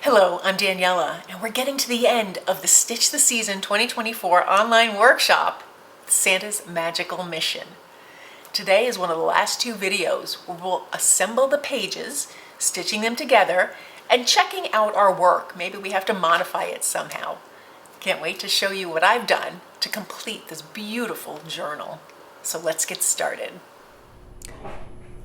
Hello, I'm Daniela, and we're getting to the end of the Stitch the Season 2024 online workshop, Santa's Magical Mission. Today is one of the last two videos where we'll assemble the pages, stitching them together, and checking out our work. Maybe we have to modify it somehow. Can't wait to show you what I've done to complete this beautiful journal. So let's get started.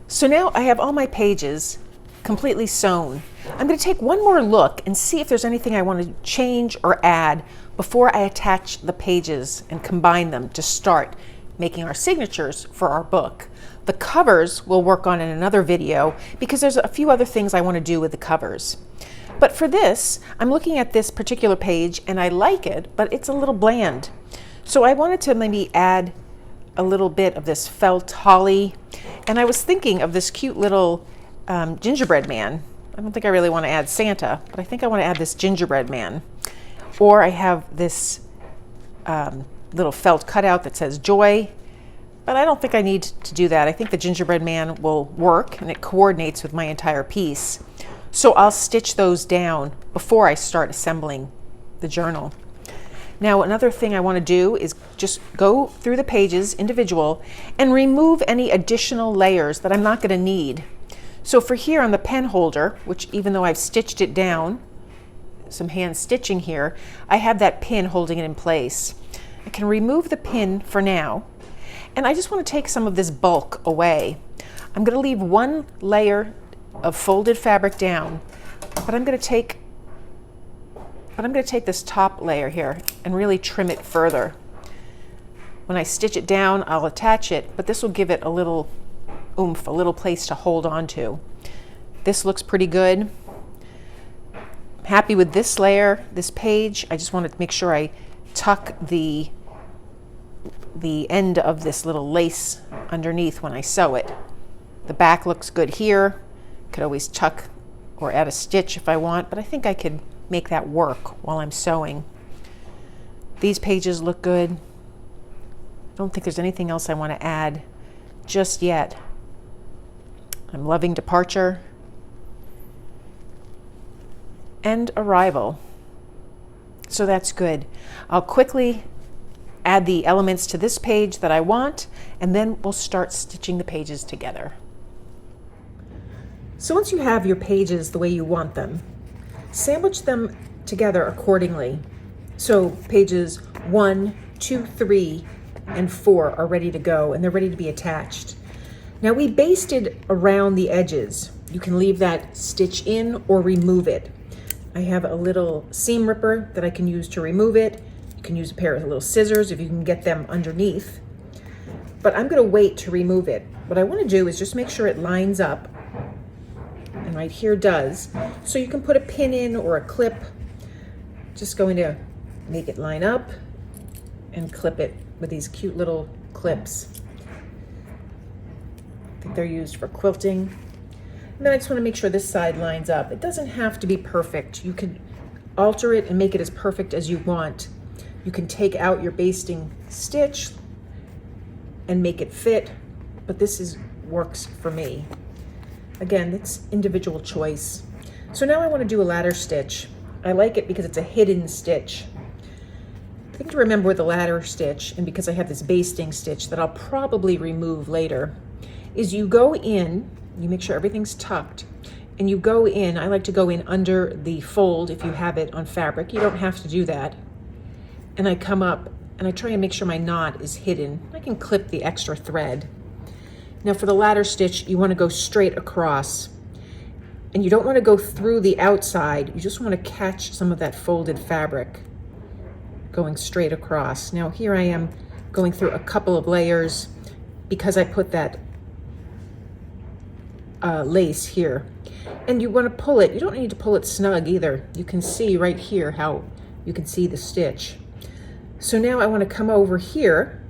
So now I have all my pages completely sewn. I'm going to take one more look and see if there's anything I want to change or add before I attach the pages and combine them to start making our signatures for our book. The covers we'll work on in another video because there's a few other things I want to do with the covers. But for this, I'm looking at this particular page and I like it, but it's a little bland. So I wanted to maybe add a little bit of this felt holly, and I was thinking of this cute little gingerbread man. I don't think I really want to add Santa, but I think I want to add this gingerbread man. Or I have this little felt cutout that says joy, but I don't think I need to do that. I think the gingerbread man will work and it coordinates with my entire piece. So I'll stitch those down before I start assembling the journal. Now another thing I want to do is just go through the pages individual and remove any additional layers that I'm not going to need. So for here on the pen holder, which even though I've stitched it down, some hand stitching here, I have that pin holding it in place. I can remove the pin for now, and I just want to take some of this bulk away. I'm going to leave one layer of folded fabric down, but I'm going to take this top layer here and really trim it further. When I stitch it down, I'll attach it, but this will give it a little oomph, a little place to hold on to. This looks pretty good. I'm happy with this layer, this page. I just want to make sure I tuck the end of this little lace underneath when I sew it. The back looks good here. Could always tuck or add a stitch if I want, but I think I could make that work while I'm sewing. These pages look good. I don't think there's anything else I want to add just yet. I'm loving departure and arrival. So that's good. I'll quickly add the elements to this page that I want, and then we'll start stitching the pages together. So once you have your pages the way you want them, sandwich them together accordingly. So pages 1, 2, 3, and 4 are ready to go, and they're ready to be attached. Now we basted around the edges. You can leave that stitch in or remove it. I have a little seam ripper that I can use to remove it. You can use a pair of little scissors if you can get them underneath. But I'm going to wait to remove it. What I want to do is just make sure it lines up, and right here does. So you can put a pin in or a clip. Just going to make it line up and clip it with these cute little clips. I think they're used for quilting. And then I just want to make sure this side lines up. It doesn't have to be perfect. You can alter it and make it as perfect as you want. You can take out your basting stitch and make it fit, but this works for me. Again, it's individual choice. So now I want to do a ladder stitch. I like it because it's a hidden stitch. The thing to remember with the ladder stitch, and because I have this basting stitch that I'll probably remove later, is you go in, you make sure everything's tucked, and you go in. I like to go in under the fold if you have it on fabric. You don't have to do that. And I come up and I try and make sure my knot is hidden. I can clip the extra thread. Now for the ladder stitch, you want to go straight across. And you don't want to go through the outside. You just want to catch some of that folded fabric going straight across. Now here I am going through a couple of layers because I put that lace here. And you want to pull it. You don't need to pull it snug either. You can see right here how you can see the stitch. So now I want to come over here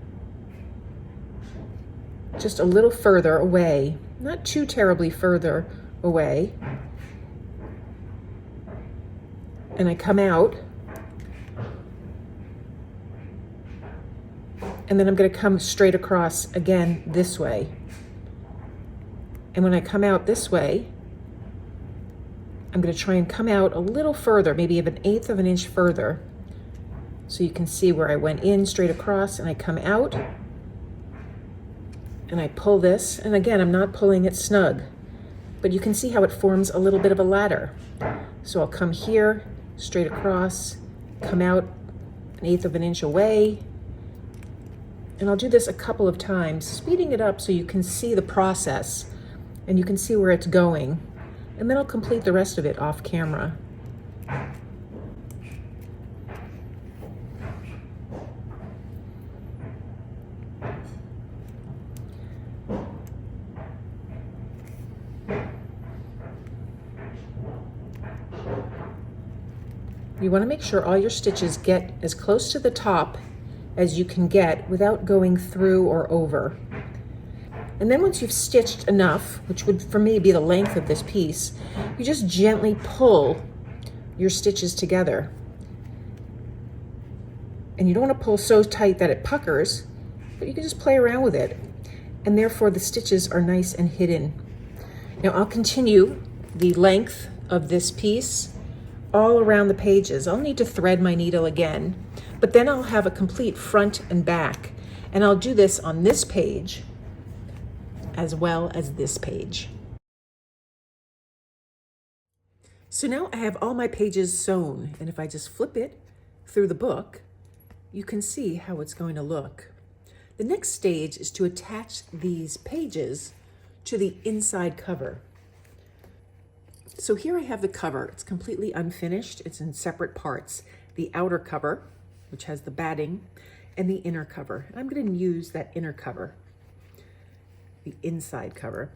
just a little further away, not too terribly further away. And I come out, and then I'm going to come straight across again this way. And when I come out this way, I'm going to try and come out a little further, maybe of 1/8 of an inch further. So you can see where I went in straight across and I come out and I pull this. And again, I'm not pulling it snug, but you can see how it forms a little bit of a ladder. So I'll come here, straight across, come out 1/8 of an inch away. And I'll do this a couple of times, speeding it up so you can see the process and you can see where it's going. And then I'll complete the rest of it off camera. You want to make sure all your stitches get as close to the top as you can get without going through or over. And then once you've stitched enough, which would for me be the length of this piece, you just gently pull your stitches together. And you don't want to pull so tight that it puckers, but you can just play around with it. And therefore the stitches are nice and hidden. Now I'll continue the length of this piece all around the pages. I'll need to thread my needle again, but then I'll have a complete front and back. And I'll do this on this page as well as this page. So now I have all my pages sewn, and if I just flip it through the book, you can see how it's going to look. The next stage is to attach these pages to the inside cover. So here I have the cover. It's completely unfinished. It's in separate parts. The outer cover, which has the batting, and the inner cover. And I'm going to use that inner cover, the inside cover.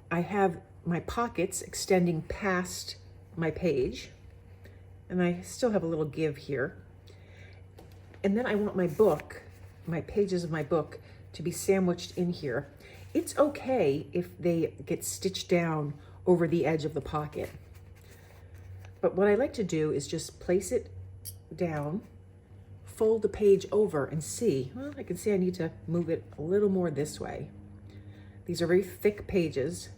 I have my pockets extending past my page, and I still have a little give here. And then I want my book, my pages of my book, to be sandwiched in here. It's okay if they get stitched down over the edge of the pocket. But what I like to do is just place it down, fold the page over and see, well, I can see I need to move it a little more this way. These are very thick pages,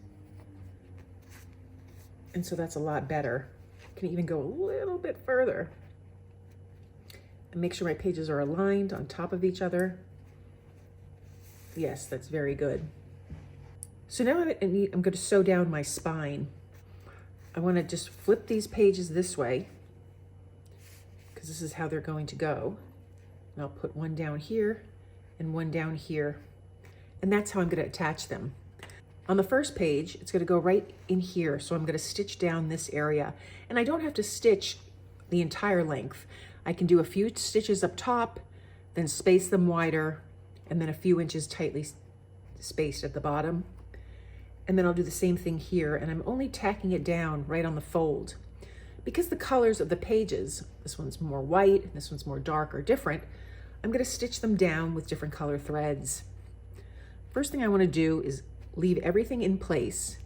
and so that's a lot better. I can even go a little bit further and make sure my pages are aligned on top of each other. Yes, that's very good. So now I'm going to sew down my spine. I want to just flip these pages this way because this is how they're going to go. And I'll put one down here and one down here. And that's how I'm going to attach them. On the first page, it's going to go right in here. So I'm going to stitch down this area. And I don't have to stitch the entire length. I can do a few stitches up top, then space them wider, and then a few inches tightly spaced at the bottom. And then I'll do the same thing here, and I'm only tacking it down right on the fold. Because the colors of the pages, this one's more white, this one's more dark or different, I'm going to stitch them down with different color threads. First thing I want to do is leave everything in place.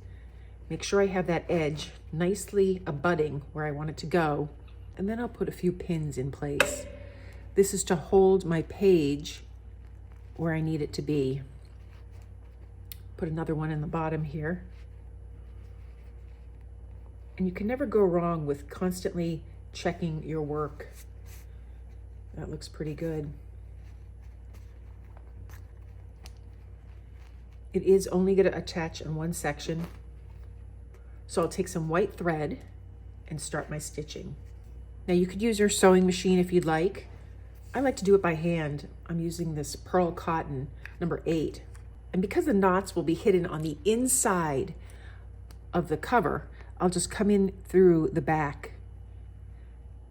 Make sure I have that edge nicely abutting where I want it to go, and then I'll put a few pins in place. This is to hold my page where I need it to be. Put another one in the bottom here. And you can never go wrong with constantly checking your work. That looks pretty good. It is only going to attach in one section. So I'll take some white thread and start my stitching. Now you could use your sewing machine if you'd like. I like to do it by hand. I'm using this pearl cotton number 8. And because the knots will be hidden on the inside of the cover, I'll just come in through the back.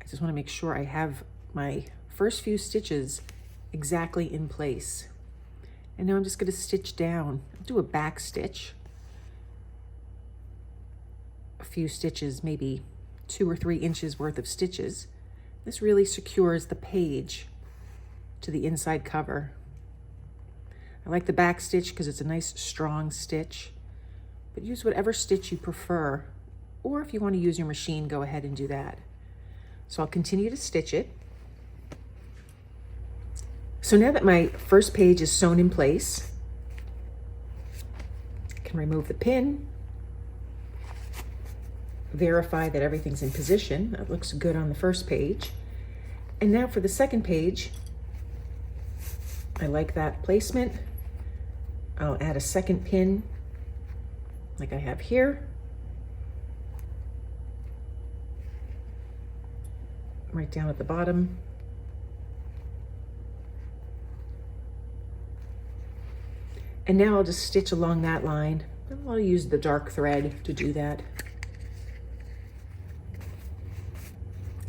I just want to make sure I have my first few stitches exactly in place. And now I'm just going to stitch down. I'll do a back stitch. A few stitches, maybe 2 or 3 inches worth of stitches. This really secures the page to the inside cover. I like the back stitch because it's a nice strong stitch, but use whatever stitch you prefer, or if you want to use your machine, go ahead and do that. So I'll continue to stitch it. So now that my first page is sewn in place, I can remove the pin. verify that everything's in position. That looks good on the first page. And now for the second page, I like that placement. I'll add a second pin like I have here. Right down at the bottom. And now I'll just stitch along that line. I'll use the dark thread to do that.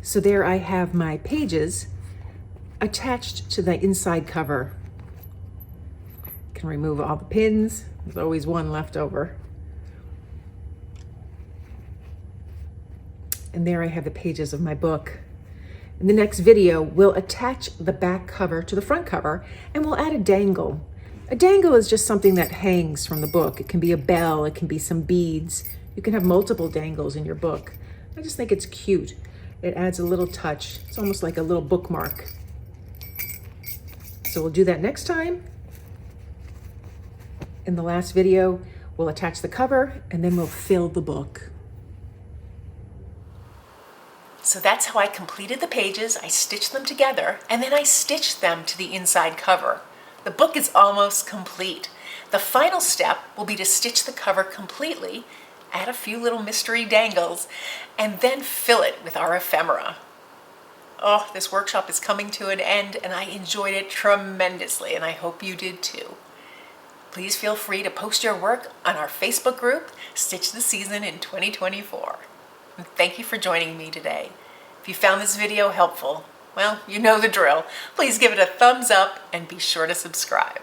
So there I have my pages attached to the inside cover. Can remove all the pins. There's always one left over. And there I have the pages of my book. In the next video, we'll attach the back cover to the front cover and we'll add a dangle. A dangle is just something that hangs from the book. It can be a bell, it can be some beads. You can have multiple dangles in your book. I just think it's cute. It adds a little touch. It's almost like a little bookmark. So we'll do that next time. In the last video, we'll attach the cover and then we'll fill the book. So that's how I completed the pages. I stitched them together and then I stitched them to the inside cover. The book is almost complete. The final step will be to stitch the cover completely, add a few little mystery dangles, and then fill it with our ephemera. Oh, this workshop is coming to an end and I enjoyed it tremendously and I hope you did too. Please feel free to post your work on our Facebook group, Stitch the Season in 2024. And thank you for joining me today. If you found this video helpful, well, you know the drill. Please give it a thumbs up and be sure to subscribe.